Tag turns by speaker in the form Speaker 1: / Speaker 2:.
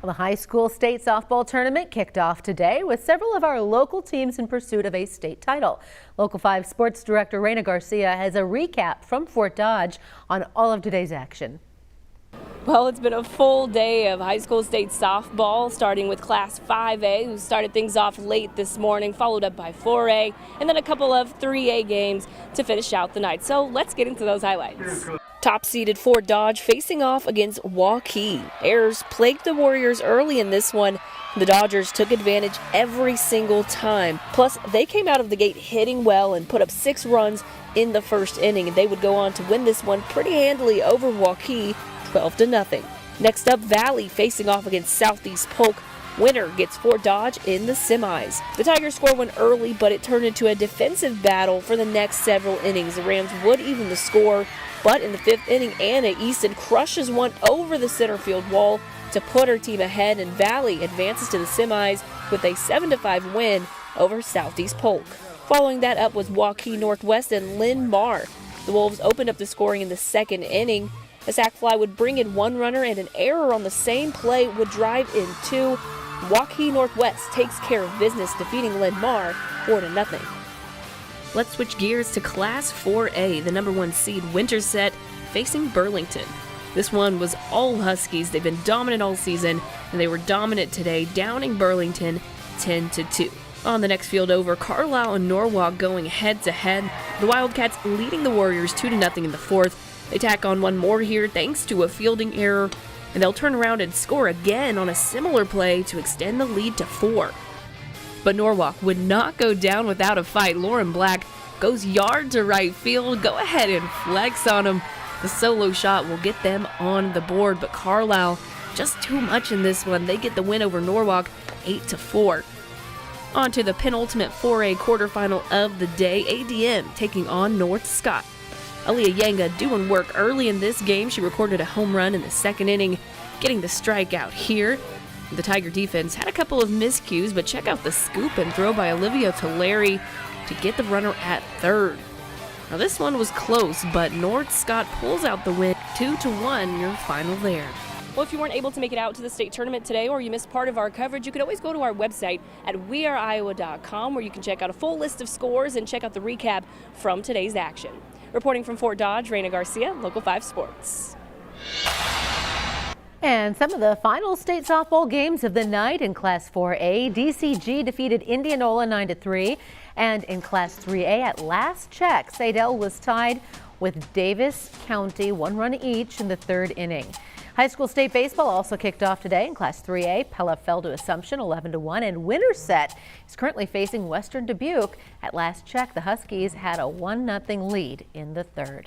Speaker 1: Well, the high school state softball tournament kicked off today with several of our local teams in pursuit of a state title. Local 5 sports director Raina Garcia has a recap from Fort Dodge on all of today's action.
Speaker 2: Well, it's been a full day of high school state softball, starting with Class 5A, who started things off late this morning, followed up by 4A, and then a couple of 3A games to finish out the night. So let's get into those highlights. Top-seeded Fort Dodge facing off against Waukee. Errors plagued the Warriors early in this one. The Dodgers took advantage every single time. Plus, they came out of the gate hitting well and put up 6 runs in the first inning, and they would go on to win this one pretty handily over Waukee, 12-0. Next up, Valley facing off against Southeast Polk. Winner gets Fort Dodge in the semis. The Tigers scored one early, but it turned into a defensive battle for the next several innings. The Rams would even the score, but in the 5th inning, Anna Easton crushes one over the center field wall to put her team ahead, and Valley advances to the semis with a 7-5 win over Southeast Polk. Following that up was Waukee Northwest and Lynn Marr. The Wolves opened up the scoring in the 2nd inning. A sac fly would bring in 1 runner, and an error on the same play would drive in 2. Waukee Northwest takes care of business, defeating Lynn Marr 4-0. Let's switch gears to Class 4A, the #1 seed Winterset facing Burlington. This one was all Huskies. They've been dominant all season, and they were dominant today, downing Burlington 10-2. On the next field over, Carlisle and Norwalk going head-to-head. The Wildcats leading the Warriors 2-0 in the 4th. They tack on one more here thanks to a fielding error, and they'll turn around and score again on a similar play to extend the lead to 4. But Norwalk would not go down without a fight. Lauren Black goes yard to right field. Go ahead and flex on him. The solo shot will get them on the board, but Carlisle just too much in this one. They get the win over Norwalk 8-4. On to the penultimate 4A quarterfinal of the day, ADM taking on North Scott. Aaliyah Yanga doing work early in this game. She recorded a home run in the 2nd inning, getting the strikeout here. The Tiger defense had a couple of miscues, but check out the scoop and throw by Olivia Tulare to get the runner at 3rd. Now this one was close, but North Scott pulls out the win, 2-1, your final there. Well, if you weren't able to make it out to the state tournament today or you missed part of our coverage, you can always go to our website at weareiowa.com, where you can check out a full list of scores and check out the recap from today's action. Reporting from Fort Dodge, Raina Garcia, Local 5 Sports.
Speaker 1: And some of the final state softball games of the night in Class 4A, DCG defeated Indianola 9-3, and in Class 3A at last check, Sadell was tied with Davis County 1 run each in the 3rd inning. High school state baseball also kicked off today in Class 3A. Pella fell to Assumption 11-1, and Winterset is currently facing Western Dubuque. At last check, the Huskies had a 1-0 lead in the 3rd.